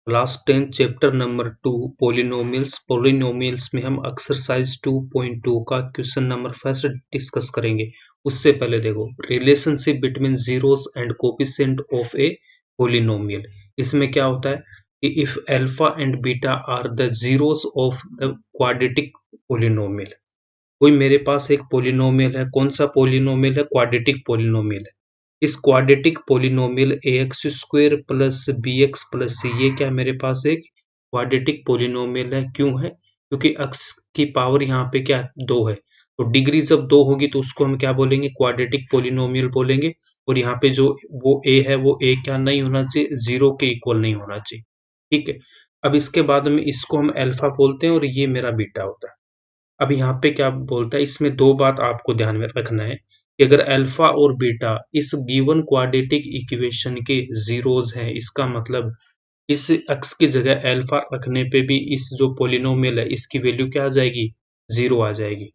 Class 10 chapter number 2 polynomials में हम exercise 2.2 का क्वेश्चन नंबर फर्स्ट डिस्कस करेंगे। उससे पहले देखो relationship between zeros and coefficient of a polynomial. इसमें क्या होता है कि if alpha and beta are the zeros of the quadratic polynomial. कोई मेरे पास एक पॉलिनोमियल है, कौन सा पॉलिनोमियल है? क्वाड्रेटिक पॉलिनोमियल है। इस quadratic polynomial A x square plus B x plus C, ये क्या मेरे पास एक क्वाड्रेटिक पॉलिनोमियल है। क्यों है? क्योंकि एक्स की पावर यहाँ पे क्या 2 है, तो डिग्री जब 2 होगी तो उसको हम क्या बोलेंगे? क्वाड्रेटिक पॉलिनोमियल बोलेंगे। और यहाँ पे जो वो ए है वो ए क्या नहीं होना चाहिए? 0 के इक्वल नहीं होना चाहिए। ठीक है। अब इसके बाद में इसको हम अल्फा बोलते हैं और ये मेरा बीटा होता है। अब यहाँ पे क्या बोलता है, इसमें दो बात आपको ध्यान में रखना है कि अगर अल्फा और बीटा इस गिवन क्वाड्रेटिक इक्वेशन के जीरोज हैं, इसका मतलब इस एक्स की जगह अल्फा रखने पे भी इस जो पॉलिनोमियल है इसकी वैल्यू क्या आ जाएगी? 0 आ जाएगी।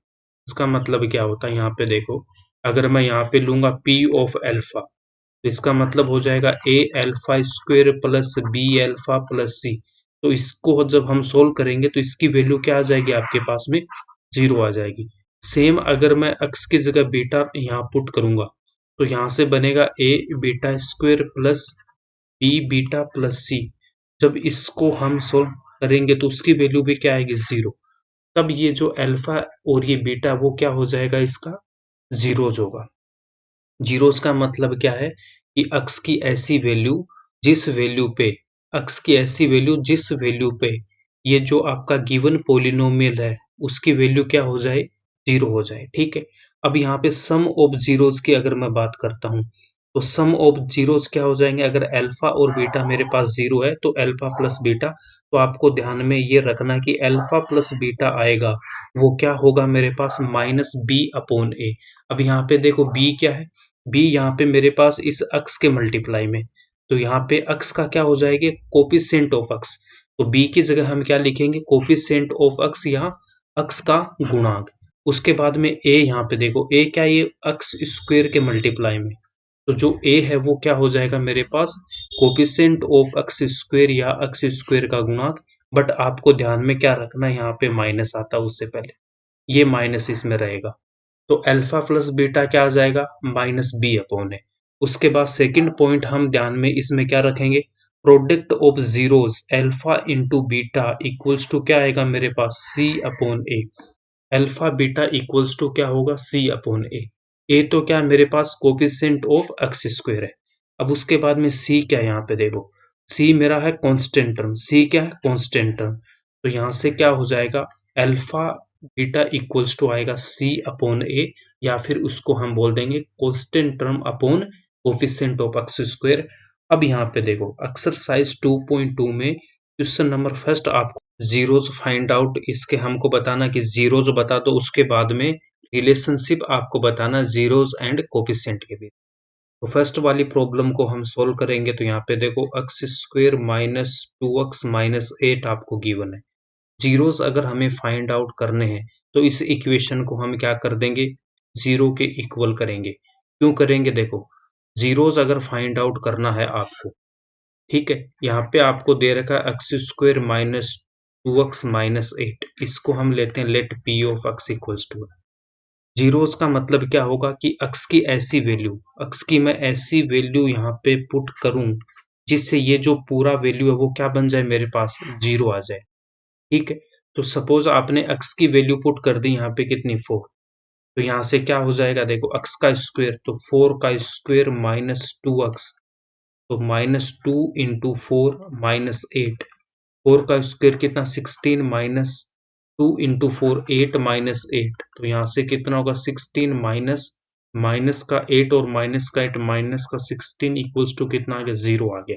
इसका मतलब क्या होता है? यहाँ पे देखो, अगर मैं यहाँ पे लूंगा p ऑफ अल्फा, तो इसका मतलब हो जाएगा a alpha square plus b alpha plus c। तो इसको जब हम सोल्व करेंगे तो इसकी वैल्यू क्या आ जाएगी आपके पास में? 0 आ जाएगी। सेम अगर मैं x की जगह बीटा यहाँ पुट करूंगा तो यहाँ से बनेगा a beta square plus b beta plus c। जब इसको हम सोल्व करेंगे तो उसकी वैल्यू भी क्या आएगी? 0। तब ये जो अल्फा और ये बीटा वो क्या हो जाएगा? इसका जीरोज होगा। जीरोस का मतलब क्या है कि अक्स की ऐसी वैल्यू जिस वैल्यू पे अक्स की ऐसी वैल्यू जिस वैल्यू पे ये जो आपका गिवन पॉलिनोमियल है उसकी वैल्यू क्या हो जाए? 0 हो जाए। ठीक है। अब यहाँ पे सम ऑफ जीरोस की अगर मैं बात करता हूँ तो सम ऑफ जीरोस क्या हो जाएंगे? अगर अल्फा और बीटा मेरे पास 0 है तो अल्फा प्लस बीटा, तो आपको ध्यान में ये रखना कि अल्फा प्लस बीटा आएगा वो क्या होगा मेरे पास? Minus B upon A. अब यहाँ पे देखो बी क्या है? बी यहाँ पे मेरे पास इस अक्स के मल्टीप्लाई में, तो यहाँ पे अक्स का क्या हो जाएगा? कोफिशिएंट ऑफ अक्स। तो बी की जगह हम क्या लिखेंगे? कोफिशिएंट ऑफ अक्स, यहाँ अक्स का गुणांक। उसके बाद में ए, यहाँ पे देखो ए क्या, ये अक्स स्क्वेयर के मल्टीप्लाई में, तो जो ए है वो क्या हो जाएगा मेरे पास? कोफिशिएंट ऑफ अक्स स्क्वेयर या अक्स स्क्वेयर का गुणांक। बट आपको ध्यान में क्या रखना है, यहाँ पे माइनस आता है उससे पहले, ये माइनस इसमें रहेगा। तो अल्फा प्लस बीटा क्या आ जाएगा? माइनस बी अपॉन ए। उसके बाद सेकंड पॉइंट हम ध्यान में इसमें क्या रखेंगे? Product of zeros alpha into beta equals to क्या आएगा मेरे पास? C upon A. Alpha beta equals to क्या होगा? सी अपॉन ए। ए तो क्या है मेरे पास? कोफिशिएंट ऑफ एक्स स्क्वेयर है। अब उसके बाद में सी क्या है? यहाँ पे देखो, सी मेरा है कांस्टेंट टर्म। सी क्या है? Constant term. तो यहाँ से क्या हो जाएगा? अल्फा बीटा इक्वल्स टू आएगा सी अपॉन ए, या फिर उसको हम बोल देंगे constant term upon coefficient of x square. अब यहाँ पे देखो एक्सरसाइज 2.2 में क्वेश्चन नंबर फर्स्ट आपको जीरोज फाइंड आउट, इसके हमको बताना कि जीरोज बता दो, उसके बाद में रिलेशनशिप आपको बताना जीरोज एंड कोफिशिएंट के बीच। तो फर्स्ट वाली प्रॉब्लम को हम सोल्व करेंगे तो यहाँ पे देखो x square minus 2x minus 8 आपको गिवन है। जीरोस अगर हमें फाइंड आउट करने हैं तो इस इक्वेशन को हम क्या कर देंगे? 0 के इक्वल करेंगे। क्यों करेंगे? देखो, जीरोस अगर फाइंड आउट करना है आपको, ठीक है, यहाँ पे आपको दे रखा है x square minus 2x minus 8, इसको हम लेते हैं let p of x equals to. Zeros का मतलब क्या होगा कि x की ऐसी वैल्यू, x की मैं ऐसी वैल्यू यहाँ पे पुट करूं जिससे ये जो पूरा वैल्यू है वो क्या बन जाए मेरे पास? 0 आ जाए। ठीक है। तो सपोज आपने x की वैल्यू पुट कर दी यहाँ पे कितनी? 4। तो यहाँ से क्या हो जाएगा? देखो x का स्क्वायर, तो 4 का स्क्वायर माइनस 2x, तो माइनस 2 इंटू 4 माइनस 8। 4 का स्क्वायर कितना? 16 माइनस 2 इंटू 4 8 माइनस 8। तो यहाँ से कितना होगा? 16 माइनस माइनस का 8 और माइनस का 8 माइनस का 16 इक्वल्स टू कितना आ गया? 0 आ गया।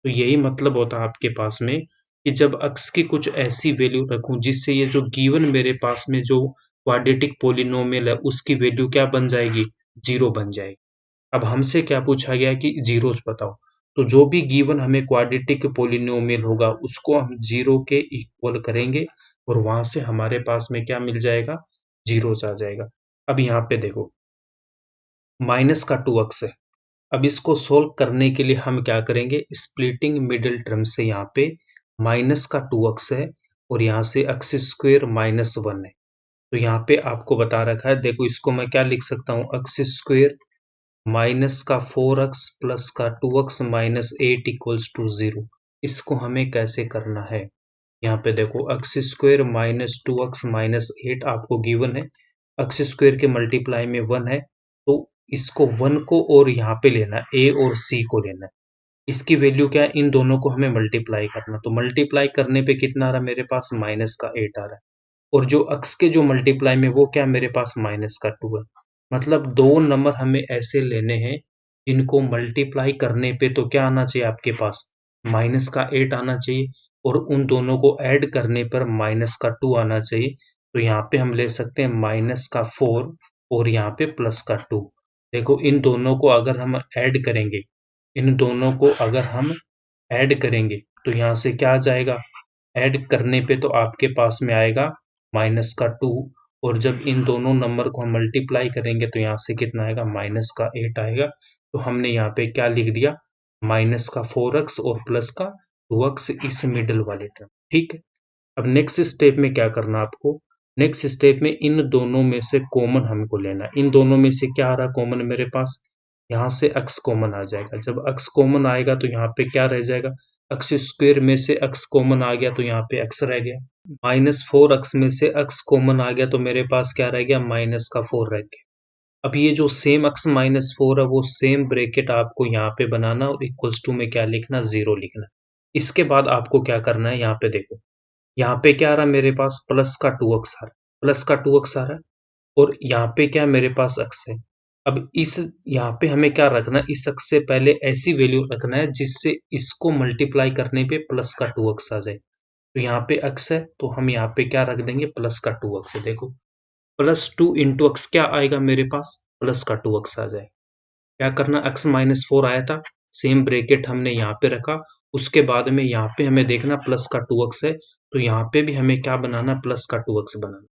तो यही मतलब होता है आपके पास में कि जब x की कुछ ऐसी वैल्यू रखूं जिससे ये जो गिवन मेरे पास में जो क्वाड्रेटिक पॉलिनोमियल है उसकी वैल्यू क्या बन जाएगी? 0 बन जाएगी। अब हमसे क्या पूछा गया कि जीरोस बताओ, तो जो भी गिवन हमें क्वाड्रेटिक पॉलिनोमियल होगा उसको हम 0 के इक्वल करेंगे और वहां से हमारे पास में क्या मिल जाएगा? जीरोस आ जाएगा। अब यहाँ पे देखो माइनस का 2x है, अब इसको सोल्व करने के लिए हम क्या करेंगे, स्प्लिटिंग मिडिल टर्म से यहाँ पे माइनस का 2x है और यहाँ से x स्क्वेयर -1 है। तो यहाँ पे आपको बता रखा है, देखो इसको मैं क्या लिख सकता हूँ, x स्क्वेयर माइनस का 4x प्लस का 2x माइनस 8 इक्वल्स टू 0। इसको हमें कैसे करना है, यहाँ पे देखो x square minus 2x minus 8 आपको गिवन है, x स्क्वेयर के मल्टीप्लाई में 1 है, तो इसको 1 को और यहाँ पे लेना है, a और c को लेना है। इसकी वैल्यू क्या है, इन दोनों को हमें मल्टीप्लाई करना, तो मल्टीप्लाई करने पे कितना आ रहा है मेरे पास, माइनस का 8 आ रहा है। और जो x के जो मल्टीप्लाई में वो क्या मेरे पास माइनस का 2 है। मतलब दो नंबर हमें ऐसे लेने हैं जिनको मल्टीप्लाई करने पे तो क्या आना चाहिए आपके पास, माइनस का 8 आना चाहिए, और उन दोनों को ऐड करने पर माइनस का 2 आना चाहिए। तो यहाँ पे हम ले सकते हैं माइनस का 4 और यहाँ पे प्लस का 2। देखो इन दोनों को अगर हम ऐड करेंगे, इन दोनों को अगर हम ऐड करेंगे तो यहाँ से क्या आ जाएगा, ऐड करने पे तो आपके पास में आएगा माइनस का 2, और जब इन दोनों नंबर को हम मल्टीप्लाई करेंगे तो यहाँ से कितना आएगा, माइनस का 8 आएगा। तो हमने यहाँ पे क्या लिख दिया, माइनस का 4x और प्लस का 2x इस मिडल वाले टर्म। ठीक है, अब नेक्स्ट स्टेप में क्या करना आपको, नेक्स्ट स्टेप में इन दोनों में से कॉमन हमको लेना। इन दोनों में से क्या आ रहा कॉमन मेरे पास, यहाँ से x कॉमन आ जाएगा। जब x कॉमन आएगा तो यहाँ पे क्या रह जाएगा, x स्क्वेयर में से x कॉमन आ गया तो यहाँ पे x रह गया, -4x में से x कॉमन आ गया तो मेरे पास क्या रह गया, माइनस का 4 रह गया। अब ये जो सेम x -4 है वो सेम ब्रैकेट आपको यहाँ पे बनाना और इक्वल्स टू में क्या लिखना, 0 लिखना। इसके बाद आपको क्या करना है, यहाँ पे देखो, यहाँ पे क्या आ रहा है मेरे पास, प्लस का 2x आ रहा है, प्लस का 2x आ रहा है, और यहाँ पे क्या मेरे पास x है। अब इस यहाँ पे हमें क्या रखना है, इस x से पहले ऐसी वैल्यू रखना है जिससे इसको मल्टीप्लाई करने पे प्लस का 2x आ जाए। तो यहाँ पे x है तो हम यहाँ पे क्या रख देंगे, प्लस का 2x है। देखो प्लस 2 इंटू एक्स क्या आएगा मेरे पास, प्लस का 2x आ जाए। क्या करना, x -4 आया था, सेम ब्रैकेट हमने यहाँ पे रखा, उसके बाद में यहाँ पे हमें देखना प्लस का 2x है, तो यहाँ पे भी हमें क्या बनाना, प्लस का 2x बनाना।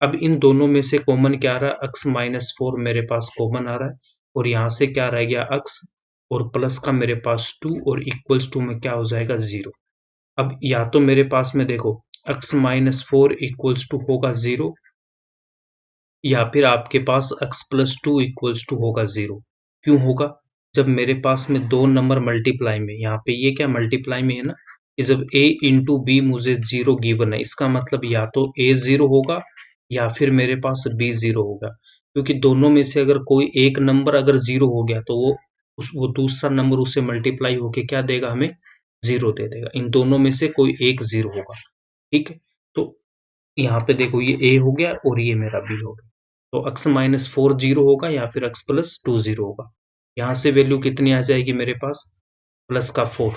अब इन दोनों में से कॉमन क्या आ रहा है, x -4 मेरे पास कॉमन आ रहा है, और यहाँ से क्या रह गया x, और प्लस का मेरे पास 2 और इक्वल्स टू में क्या हो जाएगा, 0। अब या तो मेरे पास में देखो x -4 इक्वल्स टू होगा 0, या फिर आपके पास x प्लस 2 इक्वल्स टू होगा 0। क्यों होगा, जब मेरे पास में दो नंबर मल्टीप्लाई में, यहाँ पे ये क्या मल्टीप्लाई में है ना, कि जब a इंटू बी मुझे 0 गिवन है, इसका मतलब या तो a 0 होगा या फिर मेरे पास b 0 होगा। क्योंकि दोनों में से अगर कोई एक नंबर अगर 0 हो गया तो वो दूसरा नंबर उससे मल्टीप्लाई होके क्या देगा, हमें 0 दे देगा। इन दोनों में से कोई एक 0 होगा। ठीक है, तो यहाँ पे देखो ये a हो गया और ये मेरा b हो गया। तो x -4 0 होगा या फिर x प्लस 2 0 होगा। यहाँ से वैल्यू कितनी आ जाएगी मेरे पास, प्लस का 4,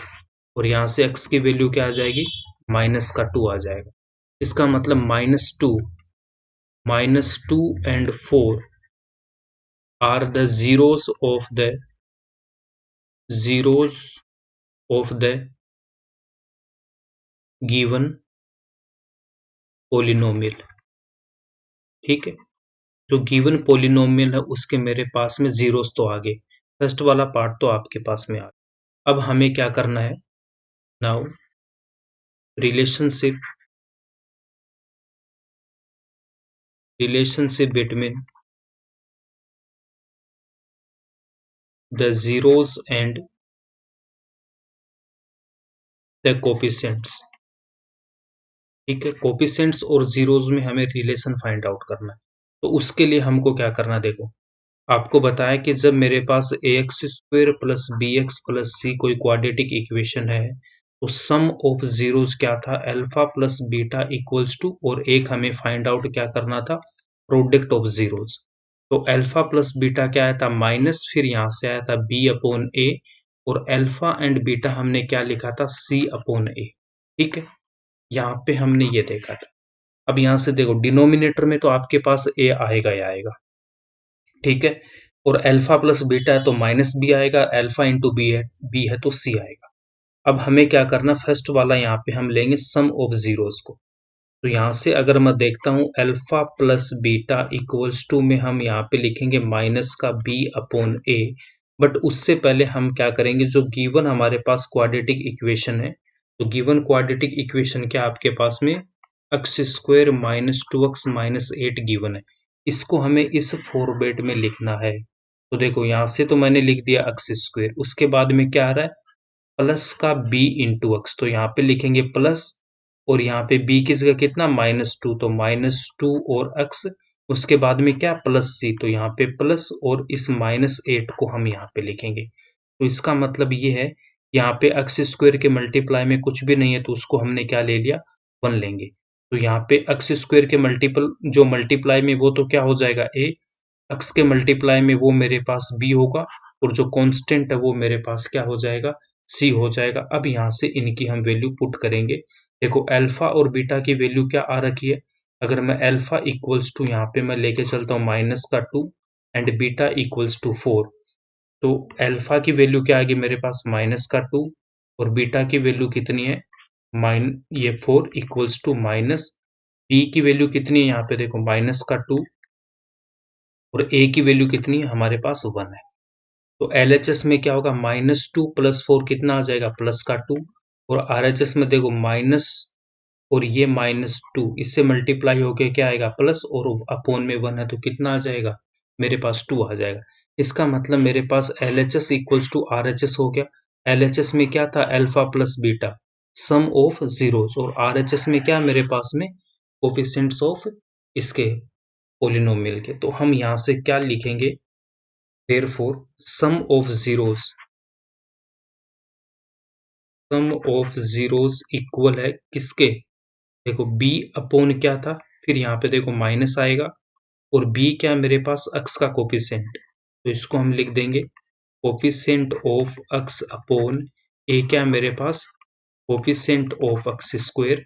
और यहाँ से x की वैल्यू क्या आ जाएगी, माइनस का 2 आ जाएगा। इसका मतलब -2 and 4 are the zeros of the given polynomial। ठीक है, जो गिवन पोलिनोमियल है उसके मेरे पास में जीरोस तो आ गए, फर्स्ट वाला पार्ट तो आपके पास में आ गया। अब हमें क्या करना है, now relationship between the zeros and the coefficients. ठीक है, कोफिशिएंट्स और जीरोस में हमें रिलेशन फाइंड आउट करना है। तो उसके लिए हमको क्या करना, देखो आपको बताया कि जब मेरे पास ax square plus bx plus c कोई क्वाड्रेटिक इक्वेशन है तो सम ऑफ जीरोस क्या था, alpha plus beta equals to, और एक हमें फाइंड आउट क्या करना था, प्रोडक्ट ऑफ जीरोस। तो अल्फा प्लस बीटा क्या आया था, माइनस, फिर यहाँ से आया था b अपॉन a, और अल्फा एंड बीटा हमने क्या लिखा था, c अपॉन a। ठीक है, यहाँ पे हमने ये देखा था। अब यहाँ से देखो डिनोमिनेटर में तो आपके पास a आएगा ही आएगा। ठीक है, और अल्फा प्लस बीटा है तो माइनस बी आएगा, अल्फा इंटू बी है तो सी आएगा। अब हमें क्या करना, फर्स्ट वाला यहाँ पे हम लेंगे सम ऑफ जीरोस को। तो यहाँ से अगर मैं देखता हूँ alpha plus beta equals to में हम यहाँ पे लिखेंगे माइनस का बी अपॉन ए, बट उससे पहले हम क्या करेंगे, जो गिवन हमारे पास क्वाड्रेटिक इक्वेशन है, तो गिवन क्वाड्रेटिक इक्वेशन क्या आपके पास में x square minus 2x minus 8 given है, इसको हमें इस फॉर्मेट में लिखना है। तो देखो यहाँ से तो मैंने लिख दिया एक्स स्क्वायर, उसके बाद में क्या आ रहा है प्लस का b इंटू एक्स, तो यहाँ पे लिखेंगे प्लस, और यहाँ पे b किस का कितना -2, तो -2 और x, उसके बाद में क्या प्लस c, तो यहाँ पे प्लस और इस -8 को हम यहाँ पे लिखेंगे। तो इसका मतलब ये है यहाँ पे एक्स स्क्वायर के मल्टीप्लाई में कुछ भी नहीं है, तो उसको हमने क्या ले लिया 1 लेंगे। तो यहाँ पे एक्स स्क्वायर के मल्टीपल जो मल्टीप्लाई में वो तो क्या हो जाएगा a, एक्स के मल्टीप्लाई में वो मेरे पास b होगा, और जो कांस्टेंट है वो मेरे पास क्या हो जाएगा c हो जाएगा। अब यहाँ से इनकी हम वैल्यू पुट करेंगे। देखो अल्फा और बीटा की वैल्यू क्या आ रखी है, अगर मैं अल्फा इक्वल्स टू यहाँ पे मैं लेके चलता हूँ -2 एंड बीटा इक्वल्स टू 4, तो अल्फा की वैल्यू क्या आ गई मेरे पास -2, और बीटा की वैल्यू कितनी है ये 4 इक्वल्स टू माइनस, बी की वैल्यू कितनी है यहाँ पे देखो -2, और ए की वैल्यू कितनी है हमारे पास 1 है। तो LHS में क्या होगा -2 + 4 कितना आ जाएगा +2, और RHS में देखो माइनस और ये -2 इससे मल्टीप्लाई होके क्या आएगा प्लस, और अपॉन में 1 है तो कितना आ जाएगा मेरे पास 2 आ जाएगा। इसका मतलब मेरे पास LHS इक्वल्स टू RHS हो गया। LHS में क्या था alpha plus beta some of zeros, और RHS में क्या मेरे पास में कोफिशिएंट्स ऑफ इसके पोलिनोमियल के। तो हम यहाँ से क्या लिखेंगे, therefore sum of zeros equal है किसके, देखो b अपॉन क्या था, फिर यहाँ पे देखो माइनस आएगा, और b क्या है मेरे पास x का कोफिशिएंट, तो इसको हम लिख देंगे coefficient of x upon a क्या है मेरे पास कोफिशिएंट ऑफ x स्क्वायर।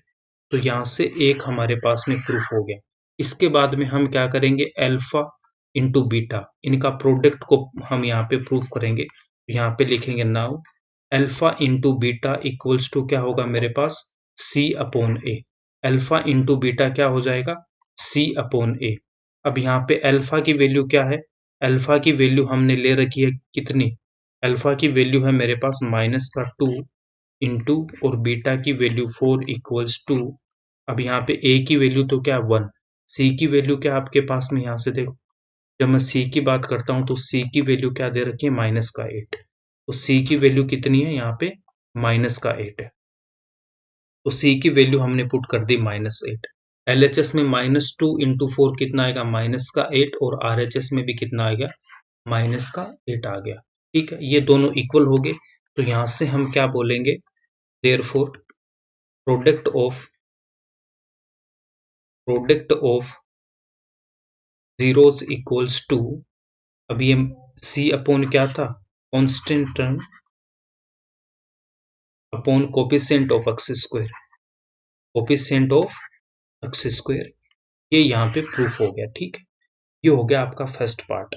तो यहाँ से एक हमारे पास में प्रूफ हो गया। इसके बाद में हम क्या करेंगे अल्फा इंटू बीटा, इनका प्रोडक्ट को हम यहाँ पे प्रूफ करेंगे। तो यहाँ पे लिखेंगे now alpha into beta equals to क्या होगा मेरे पास c अपॉन ए। अल्फा इंटू बीटा क्या हो जाएगा c अपॉन ए। अब यहाँ पे अल्फा की वैल्यू क्या है, अल्फा की वैल्यू हमने ले रखी है कितनी, अल्फा की वैल्यू है मेरे पास -2 इंटू और बीटा की वैल्यू 4 इक्वल्स टू, अब यहाँ पे a की वैल्यू तो क्या 1, c की वैल्यू क्या आपके पास में यहाँ से देखो, जब मैं c की बात करता हूँ तो c की वैल्यू क्या दे रखी है -8, तो c की वैल्यू कितनी है यहाँ पे -8 है, तो c की वैल्यू हमने पुट कर दी -8। LHS में -2 इंटू 4 कितना आएगा -8, और RHS में भी कितना आएगा -8 आ गया। ठीक है, ये दोनों इक्वल हो गए, तो यहाँ से हम क्या बोलेंगे therefore product of zeros equals to, अब ये c अपॉन क्या था constant term upon coefficient of x square, coefficient of x square, ये यहाँ पे प्रूफ हो गया। ठीक है, ये हो गया आपका फर्स्ट पार्ट।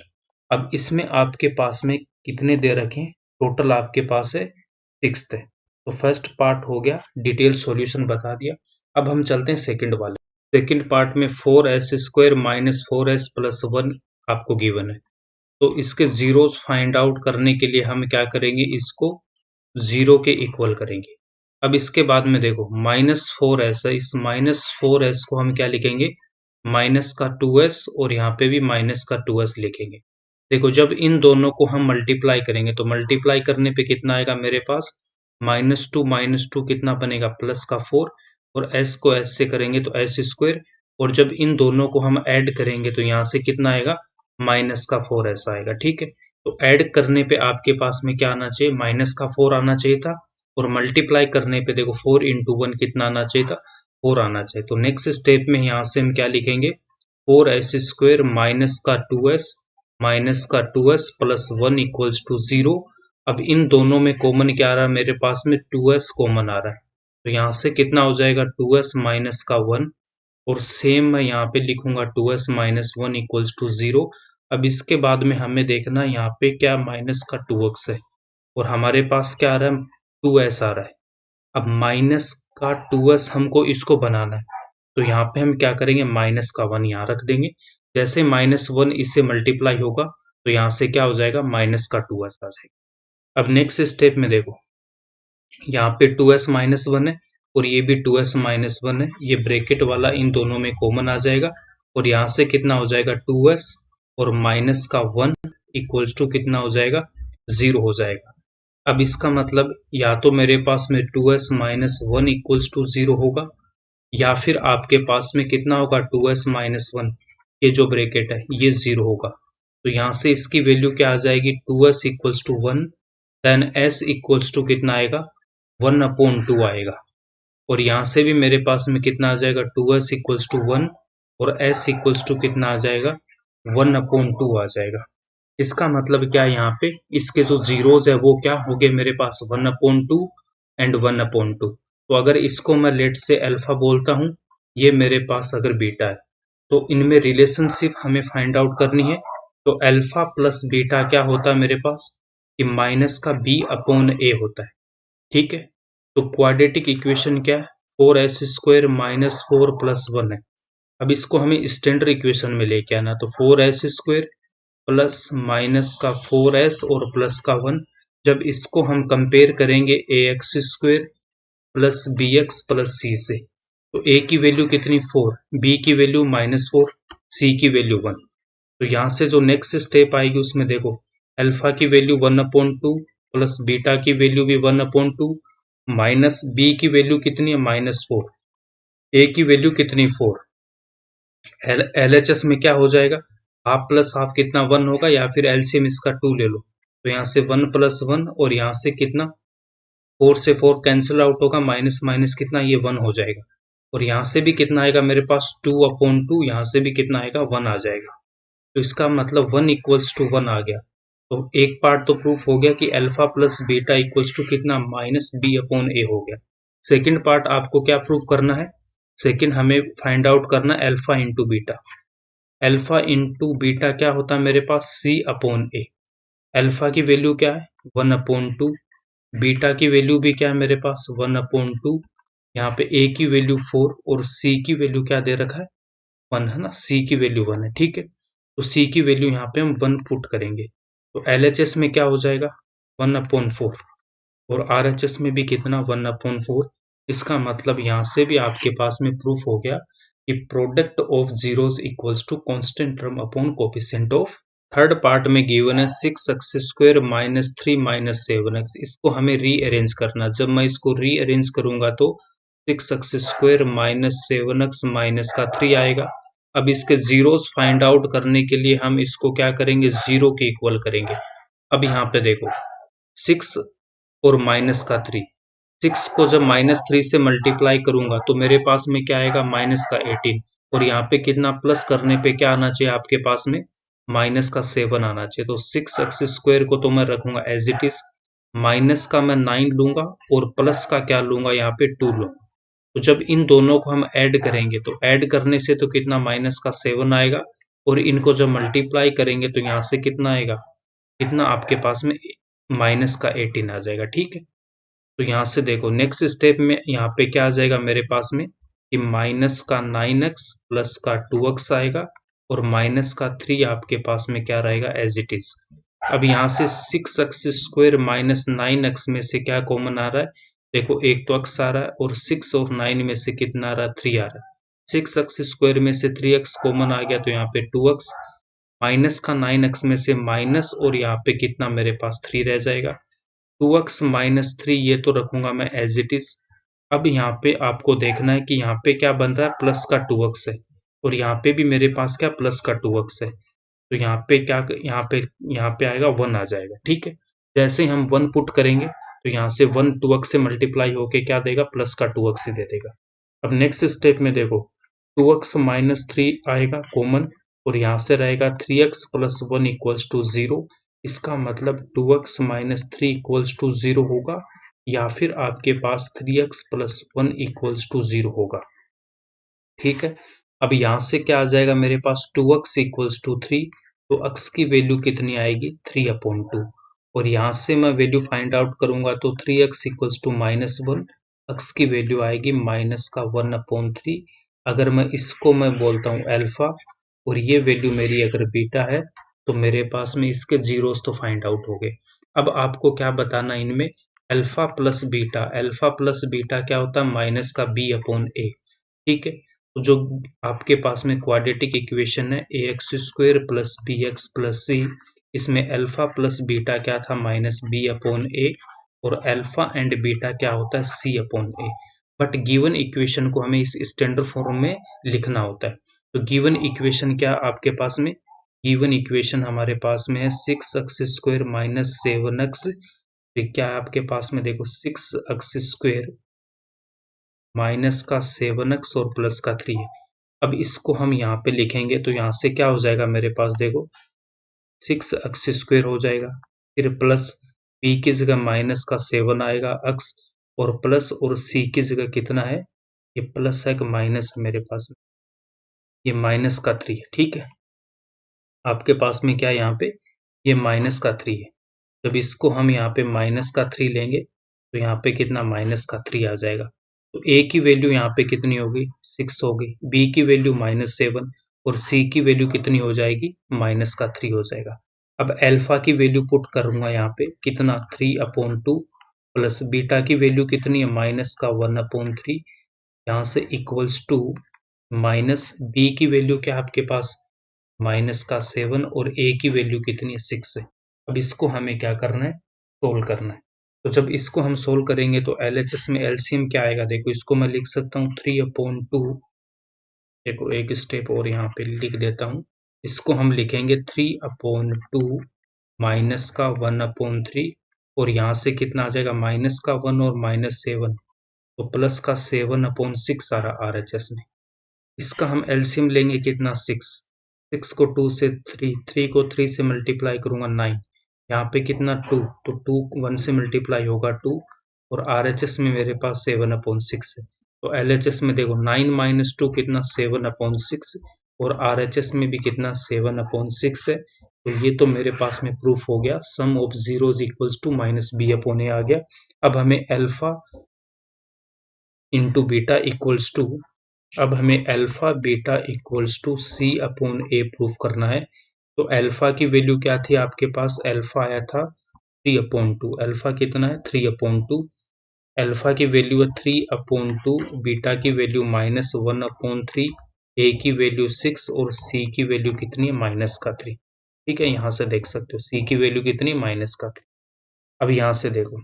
अब इसमें आपके पास में कितने दे रखे हैं, टोटल आपके पास है 6 है। तो फर्स्ट पार्ट हो गया, डिटेल सॉल्यूशन बता दिया। अब हम चलते हैं सेकंड वाले। सेकंड पार्ट में 4s square minus 4s plus 1 आपको गिवन है, तो इसके जीरोस फाइंड आउट करने के लिए हम क्या करेंगे, इसको 0 के इक्वल करेंगे। अब इसके बाद में देखो -4s है, इस -4s को हम क्या लिखेंगे माइनस का 2s, और यहाँ पे भी माइनस का 2s लिखेंगे। देखो जब इन दोनों को हम मल्टीप्लाई करेंगे तो मल्टीप्लाई करने पे कितना आएगा मेरे पास -2 कितना बनेगा +4, और s को s से करेंगे तो s स्क्वायर, और जब इन दोनों को हम ऐड करेंगे तो यहाँ से कितना आएगा -4s आएगा। ठीक है, तो ऐड करने पे आपके पास में क्या आना चाहिए -4 आना चाहिए था, और मल्टीप्लाई करने पे देखो 4 इंटू 1 कितना आना चाहिए था 4 आना चाहिए। तो नेक्स्ट स्टेप में यहाँ से हम क्या लिखेंगे 4s स्क्वायर माइनस का 2s प्लस 1 इक्वल्स टू 0। अब इन दोनों में कॉमन क्या आ रहा है मेरे पास में 2s कॉमन आ रहा है, तो यहाँ से कितना हो जाएगा 2s माइनस का 1, और सेम मैं यहाँ पे लिखूंगा 2s माइनस 1 इक्वल्स टू 0। अब इसके बाद में हमें देखना यहाँ पे क्या माइनस का 2x है, और हमारे पास क्या आ रहा है 2s आ रहा है। अब माइनस का 2s हमको इसको बनाना है, तो यहाँ पे हम क्या करेंगे -1 यहाँ रख देंगे। जैसे -1 इससे मल्टीप्लाई होगा तो यहाँ से क्या हो जाएगा, माइनस का 2s आ जाएगा। अब नेक्स्ट स्टेप में देखो, यहाँ पे 2s माइनस 1 है और ये भी 2s माइनस 1 है, ये ब्रैकेट वाला इन दोनों में कॉमन आ जाएगा और यहाँ से कितना हो जाएगा 2s और माइनस का 1 इक्वल्स टू कितना हो जाएगा, 0 हो जाएगा। अब इसका मतलब या तो मेरे पास में 2s माइनस 1 इक्वल्स टू 0 होगा, या फिर आपके पास में कितना होगा 2s माइनस 1, ये जो ब्रैकेट है ये 0 होगा। तो यहाँ से इसकी वैल्यू क्या आ जाएगी, 2s equals to 1, then s equals to कितना आएगा, 1/2 आएगा। और यहाँ से भी मेरे पास में कितना आ जाएगा, 2s इक्वल्स टू 1 और s इक्वल्स टू कितना आ जाएगा, 1/2 आ जाएगा। इसका मतलब क्या है, यहाँ पे इसके जो जीरोज है वो क्या हो गए मेरे पास, 1/2 एंड 1/2। तो अगर इसको मैं लेट से अल्फा बोलता हूँ, ये मेरे पास अगर बीटा है, तो इनमें रिलेशनशिप हमें फाइंड आउट करनी है। तो अल्फा प्लस बीटा क्या होता है मेरे पास, कि माइनस का b/a होता है, ठीक है। तो क्वाड्रेटिक इक्वेशन क्या है, 4s² माइनस 4 प्लस 1 है। अब इसको हमें स्टैंडर्ड इक्वेशन में लेके आना, तो 4s² प्लस माइनस का 4s और प्लस का 1, जब इसको हम कंपेयर करेंगे ax² plus bx plus c से, तो a की वैल्यू कितनी 4, b की वैल्यू -4, c की वैल्यू 1। तो यहाँ से जो नेक्स्ट स्टेप आएगी उसमें देखो, अल्फा की वैल्यू 1/2 प्लस बीटा की वैल्यू भी 1/2 माइनस b की वैल्यू कितनी है, -4, a की वैल्यू कितनी 4। LHS में क्या हो जाएगा, हाफ प्लस हाफ कितना 1 होगा, या फिर एलसीएम इसका 2 ले लो, तो यहाँ से 1 + 1 और यहाँ से कितना 4 से 4 कैंसिल आउट होगा, माइनस माइनस कितना ये 1 हो जाएगा। और यहाँ से भी कितना आएगा मेरे पास 2/2, यहाँ से भी कितना आएगा 1 आ जाएगा। तो इसका मतलब 1 इक्वल्स टू 1 आ गया। तो एक पार्ट तो प्रूफ हो गया कि alpha plus beta equals to कितना, -b/a हो गया। सेकंड पार्ट आपको क्या प्रूफ करना है, सेकंड हमें फाइंड आउट करना है alpha into beta. Alpha into beta क्या होता है मेरे पास, c/a। अल्फा की वैल्यू क्या है 1/2, बीटा की वैल्यू भी क्या है मेरे पास 1/2, यहाँ पे a की वैल्यू 4 और c की वैल्यू क्या दे रखा है 1 है ना, c की वैल्यू 1 है, ठीक है। तो c की वैल्यू यहाँ पे हम 1 पुट करेंगे, तो LHS में क्या हो जाएगा 1/4 और RHS में भी कितना 1/4। इसका मतलब यहाँ से भी आपके पास में प्रूफ हो गया कि product of zeros equals to constant term upon coefficient of. Third part में गिवन है 6x² माइनस 3 माइनस 7x, इसको हमें रीअरेंज करना। जब मैं इसको रीअरेंज करूंगा तो 6x² माइनस 7x माइनस का 3 आएगा। अब इसके जीरोस फाइंड आउट करने के लिए हम इसको क्या करेंगे, 0 के इक्वल करेंगे। अब यहाँ पे देखो 6 और माइनस का 3, 6 को जब -3 से मल्टीप्लाई करूंगा तो मेरे पास में क्या आएगा, माइनस का 18, और यहाँ पे कितना प्लस करने पे क्या आना चाहिए आपके पास में, माइनस का 7 आना चाहिए। तो 6x² को तो मैं रखूंगा एज इट इज, माइनस का मैं 9 लूंगा और प्लस का क्या लूंगा यहाँ पे 2 लूंगा। तो जब इन दोनों को हम ऐड करेंगे तो ऐड करने से तो कितना माइनस का 7 आएगा, और इनको जब मल्टीप्लाई करेंगे तो यहाँ से कितना आएगा, कितना आपके पास में माइनस का 18 आ जाएगा, ठीक है। तो यहाँ से देखो नेक्स्ट स्टेप में यहाँ पे क्या आ जाएगा मेरे पास में, कि माइनस का 9x प्लस का 2x आएगा और माइनस का 3 आपके पास में क्या रहेगा एज इट इज। अब यहाँ से 6x² माइनस 9x में से क्या कॉमन आ रहा है, देखो एक तो x आ रहा है और 6 और 9 में से कितना आ रहा है 3 आ रहा है। 6x² में से 3x कॉमन आ गया तो यहाँ पे 2x, माइनस का 9x में से माइनस और यहाँ पे कितना मेरे पास 3 रह जाएगा, 2x माइनस 3 ये तो रखूंगा मैं एज इट इज। अब यहाँ पे आपको देखना है कि यहाँ पे क्या बन रहा है, प्लस का 2x है और यहाँ पे भी मेरे पास क्या प्लस का 2x है। तो यहाँ पे क्या, यहाँ पे आएगा 1 आ जाएगा, ठीक है। जैसे ही हम 1 पुट करेंगे तो यहाँ से 1 2x से मल्टीप्लाई होके क्या देगा, प्लस का 2x ही दे देगा। अब नेक्स्ट स्टेप में देखो 2x माइनस 3 आएगा कॉमन और यहाँ से रहेगा 3x प्लस 1 इक्वल्स टू 0। इसका मतलब 2x माइनस 3 इक्वल्स टू 0 होगा, या फिर आपके पास 3x प्लस 1 इक्वल्स टू 0 होगा, ठीक है। अब यहाँ से क्या आ जाएगा मेरे पास 2x इक्वल्स टू 3, तो x की वैल्यू कितनी आएगी 3/2, और यहाँ से मैं वैल्यू फाइंड आउट करूंगा तो 3x इक्वल्स टू -1, x की वैल्यू आएगी माइनस का 1/3। अगर मैं इसको मैं बोलता हूँ अल्फा और ये वैल्यू मेरी अगर बीटा है तो मेरे पास में इसके जीरोस तो फाइंड आउट हो गए। अब आपको क्या बताना इनमें, alpha plus beta, alpha plus beta क्या होता है, माइनस का बी अपॉन ए। ठीक है, तो जो आपके पास में क्वाड्रेटिक इक्वेशन है A x square plus B x plus C, इसमें अल्फा प्लस बीटा क्या था, माइनस बी अपॉन ए, और अल्फा एंड बीटा क्या होता है, C upon A. But given equation को हमें इस स्टैंडर्ड फॉर्म में लिखना होता है। तो गिवन इक्वेशन क्या आपके पास में, गिवन इक्वेशन हमारे पास में है 6x² माइनस 7x, क्या है आपके पास में, देखो 6x² माइनस का 7x और प्लस का 3 है। अब इसको हम यहाँ पे लिखेंगे तो यहाँ से क्या हो जाएगा मेरे पास, देखो 6x² हो जाएगा, फिर प्लस b की जगह माइनस का 7 आएगा x, और प्लस और c की जगह कितना है, ये प्लस है कि माइनस है मेरे पास में, ये माइनस का 3 है। ठीक है, आपके पास में क्या है यहाँ पे, ये माइनस का 3 है। जब इसको हम यहाँ पे माइनस का 3 लेंगे तो यहाँ पे कितना, माइनस का 3 आ जाएगा। तो a की वैल्यू यहाँ पे कितनी होगी, 6 होगी, b की वैल्यू -7, और c की वैल्यू कितनी हो जाएगी, माइनस का 3 हो जाएगा। अब अल्फा की वैल्यू पुट करूंगा यहाँ पे, कितना 3/2, प्लस बीटा की वैल्यू कितनी है, माइनस का 1/3, यहाँ से इक्वल्स टू माइनस बी की वैल्यू क्या है आपके पास, माइनस का 7, और ए की वैल्यू कितनी है, 6 है। अब इसको हमें क्या करना है, सोल्व करना है। तो जब इसको हम सोल्व करेंगे तो LHS में एलसीएम क्या आएगा, देखो इसको मैं लिख सकता हूँ 3/2, देखो एक स्टेप और यहाँ पे लिख देता हूँ, इसको हम लिखेंगे 3/2 माइनस का 1/3, और यहाँ से कितना आ जाएगा, माइनस का 1 और -7, तो प्लस का 7/6 आ रहा RHS में। इसका हम एलसीएम लेंगे कितना, 6, 6 को 2 से 3, 3 को 3 से मल्टीप्लाई करूंगा 9, यहाँ पे कितना 2, तो 2 1 से मल्टीप्लाई होगा 2, और RHS में मेरे पास 7/6 है। तो LHS में देखो 9 - 2 कितना, 7/6, और RHS में भी कितना, 7/6 है। तो ये तो मेरे पास में प्रूफ हो गया, sum of zeros equals to minus B upon A आ गया। अब हमें alpha into beta equals to, अब हमें alpha beta equals to C upon A proof करना है। तो अल्फा की वैल्यू क्या थी आपके पास, अल्फा आया था 3/2, अल्फा कितना है 3/2, अल्फा की वैल्यू है 3/2, बीटा की वैल्यू -1/3, ए की वैल्यू 6, और सी की वैल्यू कितनी है, माइनस का 3। ठीक है, यहाँ से देख सकते हो सी की वैल्यू कितनी, माइनस का 3। अब यहाँ से देखो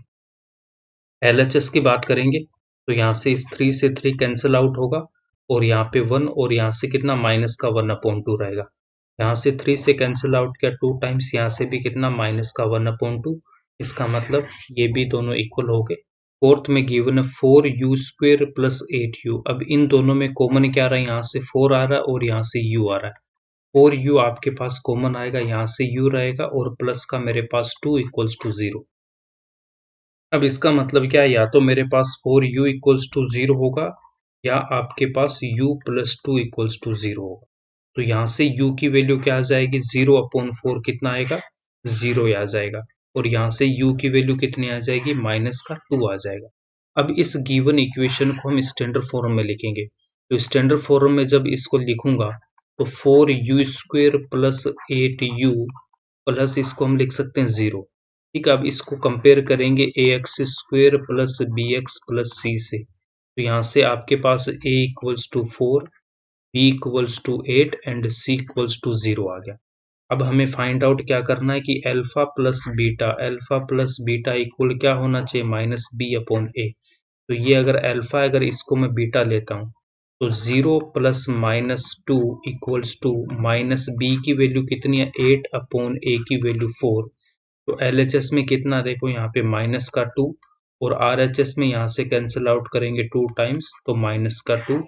LHS की बात करेंगे तो यहाँ से इस 3 से 3 कैंसिल आउट होगा, और यहाँ पे 1, और यहाँ से कितना, माइनस का 1/2 रहेगा। यहाँ से 3 से कैंसिल आउट किया 2 टाइम्स, यहाँ से भी कितना, माइनस का 1/2। इसका मतलब ये भी दोनों इक्वल हो गए। फोर्थ में गिवन है 4u² प्लस 8u। अब इन दोनों में कॉमन क्या रहा है, यहाँ से 4 आ रहा है और यहाँ से u आ रहा है। 4u आपके पास कॉमन आएगा, यहाँ से u रहेगा, और प्लस का मेरे पास 2 इक्वल्स टू 0। अब इसका मतलब क्या है, या तो मेरे पास 4u इक्वल्स टू 0 होगा, या आपके पास u प्लस 2 इक्वल्स टू 0 होगा। तो यहाँ से u की वैल्यू क्या आ जाएगी, 0/4 कितना आएगा, 0 आ जाएगा, और यहाँ से u की वैल्यू कितनी आ जाएगी, माइनस का 2 आ जाएगा। अब इस गिवन इक्वेशन को हम स्टैंडर्ड फॉर्म में लिखेंगे। तो स्टैंडर्ड फॉर्म में जब इसको लिखूंगा तो 4u² प्लस 8u प्लस इसको हम लिख सकते हैं 0। ठीक है, अब इसको कंपेयर करेंगे ax² plus bx plus c से। तो यहाँ से आपके पास a equals to 4, b equals to 8 and c equals to 0 आ गया। अब हमें फाइंड आउट क्या करना है कि अल्फा प्लस बीटा इक्वल क्या होना चाहिए, माइनस बी अपॉन ए। तो ये अगर अल्फा, अगर इसको मैं बीटा लेता हूँ तो 0 plus -2 equals to minus b की वैल्यू कितनी है, 8/a की वैल्यू 4। तो LHS में कितना, देखो यहाँ पे माइनस का 2, और RHS में यहाँ से कैंसिल आउट करेंगे 2 टाइम्स, तो माइनस का 2।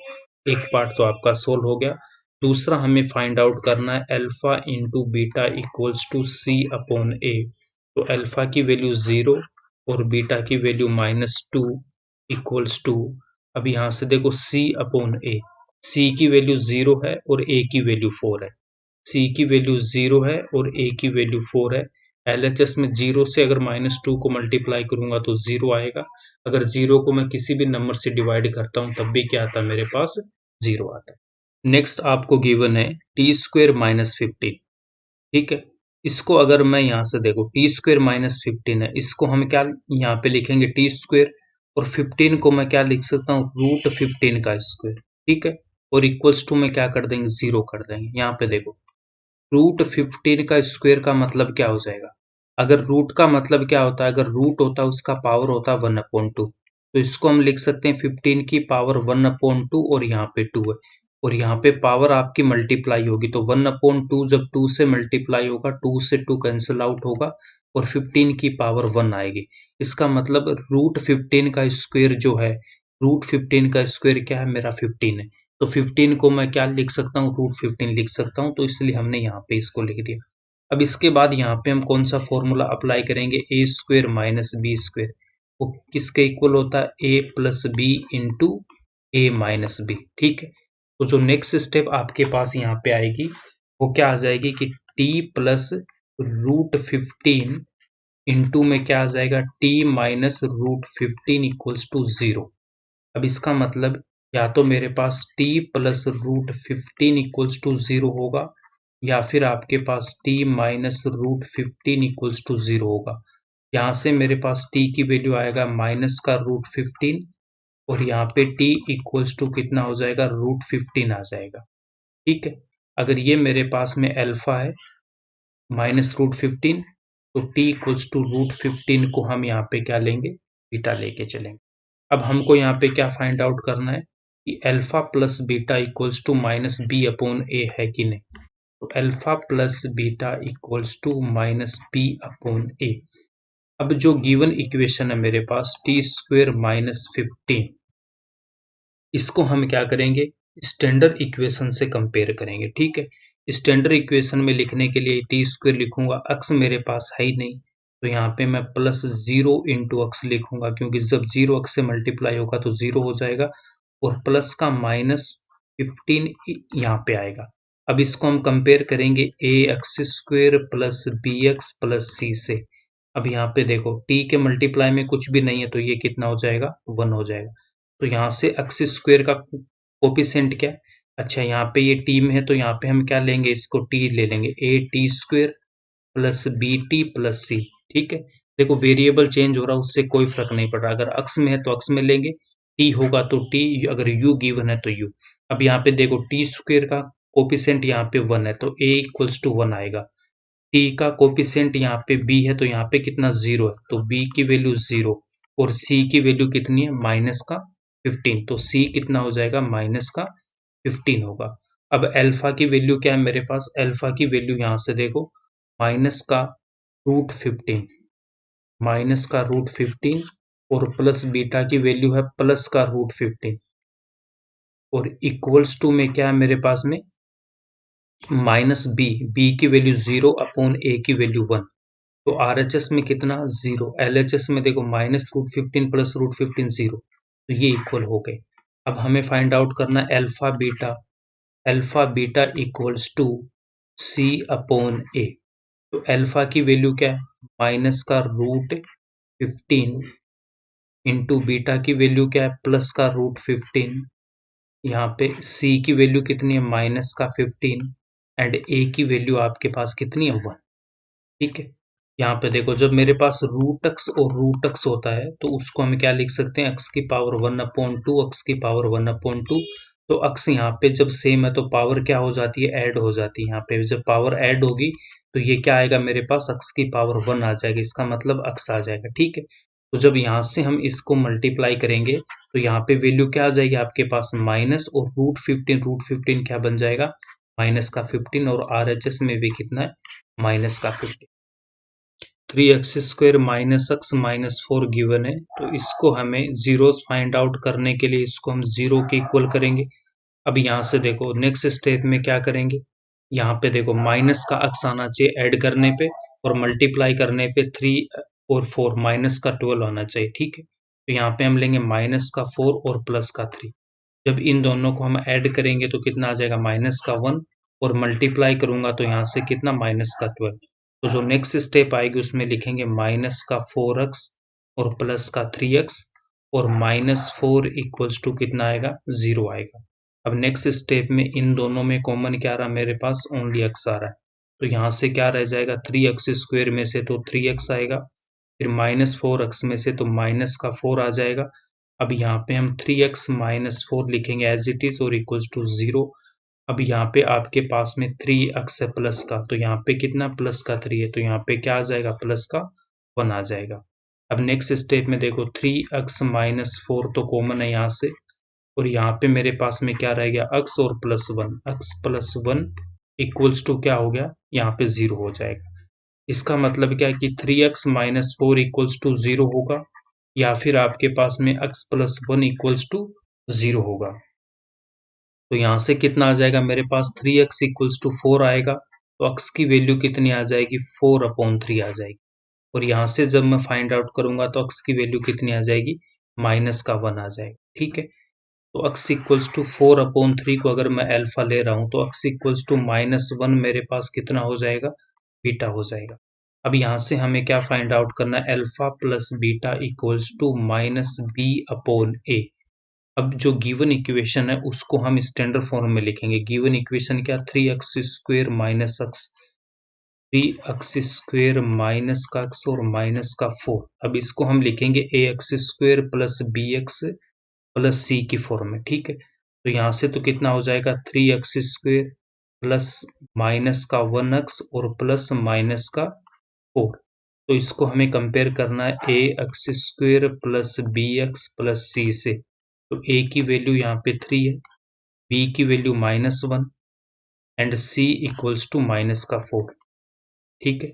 एक पार्ट तो आपका सोल्व हो गया। दूसरा हमें फाइंड आउट करना है alpha into beta equals to C upon A. तो अल्फा की वैल्यू 0 और बीटा की वैल्यू -2 इक्वल्स टू, अब यहाँ से देखो c अपॉन ए, c की वैल्यू 0 है और a की वैल्यू 4 है, c की वैल्यू 0 है और a की वैल्यू 4 है। LHS में 0 से अगर -2 को मल्टीप्लाई करूंगा तो 0 आएगा, अगर 0 को मैं किसी भी नंबर से डिवाइड करता हूं तब भी क्या आता है, मेरे पास 0 आता है। नेक्स्ट आपको गिवन है t² - 15। ठीक है, इसको अगर मैं यहाँ से देखो टी स्क्वेयर माइनस 15 है, इसको हम क्या यहाँ पे लिखेंगे टी स्क्वेयर, और 15 को मैं क्या लिख सकता हूँ रूट 15 का स्क्वेयर, ठीक है। और इक्वल्स टू में क्या कर देंगे 0 कर देंगे। यहाँ पे देखो रूट 15 का स्क्वेयर का मतलब क्या हो जाएगा, अगर रूट का मतलब क्या होता है, अगर रूट होता है उसका पावर होता है 1/2, तो इसको हम लिख सकते हैं 15 की पावर 1/2, और यहाँ पे 2 है, और यहाँ पे पावर आपकी मल्टीप्लाई होगी, तो 1/2 जब 2 से मल्टीप्लाई होगा 2 से 2 कैंसिल आउट होगा और 15 की पावर 1 आएगी। इसका मतलब रूट 15 का स्क्वेयर जो है, रूट 15 का स्क्वेयर क्या है मेरा 15 है, तो 15 को मैं क्या लिख सकता हूँ रूट 15 लिख सकता हूँ, तो इसलिए हमने यहाँ पे इसको लिख दिया। अब इसके बाद यहाँ पे हम कौन सा फॉर्मूला अप्लाई करेंगे, ए स्क्वेयर माइनस बी स्क्वेयर, वो किसके इक्वल होता है ए प्लस बी इंटू ए माइनस बी, ठीक है। तो जो नेक्स्ट स्टेप आपके पास यहाँ पे आएगी वो क्या आ जाएगी कि टी प्लस रूट 15 इंटू में क्या आ जाएगा t minus root 15 equals to 0। अब इसका मतलब या तो मेरे पास t plus root 15 equals to 0 होगा, या फिर आपके पास t minus root 15 equals to 0 होगा। यहाँ से मेरे पास t की वैल्यू आएगा माइनस का रूट 15, और यहाँ पे t इक्वल्स टू कितना हो जाएगा रूट 15 आ जाएगा, ठीक है। अगर ये मेरे पास में अल्फा है माइनस रूट 15, तो t इक्वल्स टू रूट 15 को हम यहाँ पे क्या लेंगे बीटा लेके चलेंगे। अब हमको यहाँ पे क्या फाइंड आउट करना है कि alpha plus beta equals to minus B upon A है कि नहीं, तो alpha plus beta equals to minus B upon A. अब जो गिवन इक्वेशन है मेरे पास टी स्क्वेयर माइनस 15, इसको हम क्या करेंगे स्टैंडर्ड इक्वेशन से कंपेयर करेंगे, ठीक है। स्टैंडर्ड इक्वेशन में लिखने के लिए टी स्क्वेयर लिखूंगा, अक्स मेरे पास है ही नहीं, तो यहाँ पे मैं प्लस 0 इंटू अक्स लिखूंगा, क्योंकि जब 0 अक्स से मल्टीप्लाई होगा तो 0 हो जाएगा, और प्लस का माइनस 15 यहाँ पे आएगा। अब इसको हम कंपेयर करेंगे A x square plus B x plus C से। अब यहाँ पे देखो टी के मल्टीप्लाई में कुछ भी नहीं है, तो ये कितना हो जाएगा 1 हो जाएगा। तो यहाँ से एक्स स्क्वेयर का कोफिशिएंट क्या है, अच्छा यहाँ पे ये टी में है, तो यहाँ पे हम क्या लेंगे इसको टी ले लेंगे, A T square plus B T plus C, ठीक है। देखो वेरिएबल चेंज हो रहा है उससे कोई फर्क नहीं पड़ रहा, अगर अक्स में है तो अक्स में लेंगे, टी होगा तो टी, अगर यू गिवन है तो यू। अब यहाँ पे देखो टी स्क्वेयर का कोफिशिएंट यहाँ पे 1 है, तो ए इक्वल्स टू 1 आएगा। टी का कोफिशिएंट यहाँ पे बी है, तो यहाँ पे कितना 0 है, तो बी की वैल्यू 0, और सी की वैल्यू कितनी है माइनस का 15, तो सी कितना हो जाएगा माइनस का 15 होगा। अब अल्फा की वैल्यू क्या है मेरे पास, अल्फा की वैल्यू यहाँ से देखो माइनस का रूट 15, माइनस का रूट 15, और प्लस बीटा की वैल्यू है प्लस का रूट 15, और इक्वल्स टू में क्या है मेरे पास में माइनस बी, बी की वैल्यू 0 अपॉन ए की वैल्यू 1, तो आरएचएस में कितना 0, एलएचएस में देखो माइनस रूट 15 प्लस रूट 15 0, तो ये इक्वल हो गए। अब हमें फाइंड आउट करना है alpha beta, alpha beta equals to C upon A. तो अल्फा की वैल्यू क्या है माइनस का रूट 15 इंटू बीटा की वैल्यू क्या है प्लस का रूट 15, यहाँ पे सी की वैल्यू कितनी है माइनस का 15, एंड ए की वैल्यू आपके पास कितनी है 1, ठीक है। यहाँ पे देखो जब मेरे पास रूट एक्स और रूट एक्स होता है तो उसको हम क्या लिख सकते हैं एक्स की पावर 1/2, एक्स की पावर 1/2, तो अक्स यहाँ पे जब सेम है तो पावर क्या हो जाती है ऐड हो जाती है, यहाँ पे जब पावर ऐड होगी तो ये क्या आएगा मेरे पास एक्स की पावर 1 आ जाएगी, इसका मतलब एक्स आ जाएगा, ठीक है। तो जब यहाँ से हम इसको मल्टीप्लाई करेंगे तो यहाँ पे वैल्यू क्या आ जाएगी आपके पास माइनस, और रूट 15 क्या बन जाएगा माइनस का 15, और आरएचएस में भी कितना है माइनस का 15। 3x square minus x minus 4 given है, तो इसको हमें जीरोस फाइंड आउट करने के लिए इसको हम 0 के इक्वल करेंगे। अब यहाँ से देखो नेक्स्ट स्टेप में क्या करेंगे, यहाँ पे देखो माइनस का एक्स आना चाहिए ऐड करने पे, और मल्टीप्लाई करने पे 3 और 4 माइनस का 12 आना चाहिए, ठीक है। तो यहाँ पे हम लेंगे माइनस का 4 और प्लस का 3, जब इन दोनों को हम ऐड करेंगे तो कितना आ जाएगा माइनस का 1, और मल्टीप्लाई करूंगा तो यहाँ से कितना माइनस का 12। तो जो नेक्स्ट स्टेप आएगी उसमें लिखेंगे माइनस का 4x और प्लस का 3x, और माइनस 4 इक्वल्स टू कितना आएगा 0 आएगा। अब नेक्स्ट स्टेप में इन दोनों में कॉमन क्या आ रहा है मेरे पास ओनली x आ रहा है, तो यहाँ से क्या रह जाएगा, 3x स्क्वायर में से तो 3x आएगा, फिर -4x में से तो माइनस का 4 आ जाएगा। अब यहाँ पे हम 3x माइनस 4 लिखेंगे एज इट इज और इक्वल्स टू 0। अब यहाँ पे आपके पास में 3x है प्लस का, तो यहाँ पे कितना प्लस का 3 है, तो यहाँ पे क्या आ जाएगा, प्लस का 1 आ जाएगा। अब नेक्स्ट स्टेप में देखो 3x माइनस 4 तो कॉमन है यहाँ से, और यहाँ पे मेरे पास में क्या रह गया, x और +1, x प्लस 1 इक्वल्स टू क्या हो गया, यहाँ पे 0 हो जाएगा। इसका मतलब क्या है कि 3x माइनस 4 इक्वल्स टू 0 होगा, या फिर आपके पास में x प्लस 1 इक्वल्स टू 0 होगा। तो यहाँ से कितना आ जाएगा, मेरे पास 3x इक्वल्स टू 4 आएगा, तो x की वैल्यू कितनी आ जाएगी, 4/3 आ जाएगी। और यहाँ से जब मैं फाइंड आउट करूंगा तो x की वैल्यू कितनी आ जाएगी, माइनस का 1 आ जाएगा। ठीक है, तो x इक्वल्स टू 4/3 को अगर मैं अल्फा ले रहा हूँ तो x इक्वल्स टू -1 मेरे पास कितना हो जाएगा, बीटा हो जाएगा। अब यहाँ से हमें क्या फाइंड आउट करना है, alpha plus beta equals to -b/a। अब जो गिवन इक्वेशन है उसको हम स्टैंडर्ड फॉर्म में लिखेंगे। गिवन इक्वेशन क्या, 3x square minus x, 3x square minus का x और माइनस का 4। अब इसको हम लिखेंगे ax square plus bx plus c की फॉर्म में। ठीक है, तो यहाँ से तो कितना हो जाएगा, 3x स्क्वायर प्लस माइनस का 1x और प्लस माइनस का 4। तो इसको हमें कंपेयर करना है ax square plus bx plus c से। तो a की वैल्यू यहाँ पे 3 है, b की value -1 and c equals to minus का 4। ठीक है,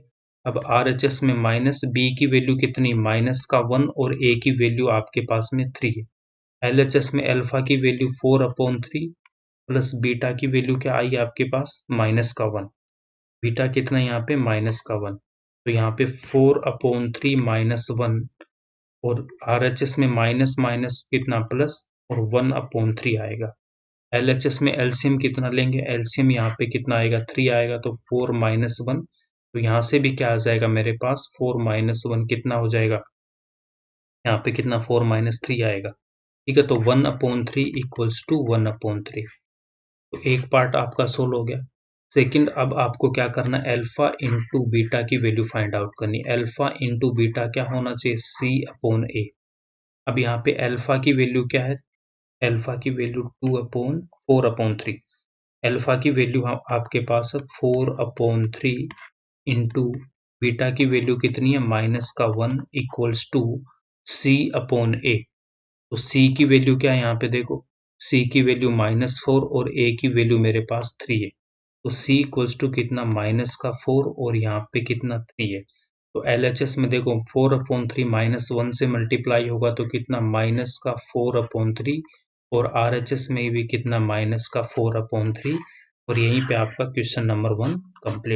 अब RHS में माइनस, b की वैल्यू कितनी, माइनस का 1 और a की वैल्यू आपके पास में 3 है। LHS में अल्फा की वैल्यू 4/3 प्लस बीटा की वैल्यू क्या आई आपके पास, माइनस का 1। बीटा कितना यहाँ पे, माइनस का 1। तो यहाँ पे 4/3 -1 और RHS में माइनस माइनस कितना, प्लस और 1/3 आएगा। LHS में एलसीएम कितना लेंगे, एलसीएम यहाँ पे कितना आएगा, 3 आएगा, तो 4 -1। तो यहाँ से भी क्या आ जाएगा मेरे पास, 4 -1 कितना हो जाएगा, यहाँ पे कितना, 4 -3 आएगा। ठीक है, तो 1/3 इक्वल्स टू 1/3। तो एक पार्ट आपका सोल्व हो गया। सेकंड, अब आपको क्या करना है, अल्फा इंटू बीटा की वैल्यु फाइंड आउट करनी है। अल्फा इंटू बीटा क्या होना चाहिए, C/A। अब यहाँ पे अल्फा की वैल्यू क्या है, अल्फा की वैल्यू 4/3। अल्फा की वैल्यू आपके पास है 4/3 इंटू बीटा की वैल्यू कितनी है, -1 इक्वल्स टू C/A। तो C की वैल्यू क्या है, यहाँ पे देखो C की वैल्यू -4 और A की वैल्यू मेरे पास 3 है। तो C इक्वल्स टू कितना, -4 और यहाँ पे कितना, 3 है। तो LHS में देखो 4/3 -1 से मल्टीप्लाई होगा तो कितना, -4/3 और RHS में भी कितना, -4/3। और यहीं पे आपका क्वेश्चन नंबर 1 कंप्लीट।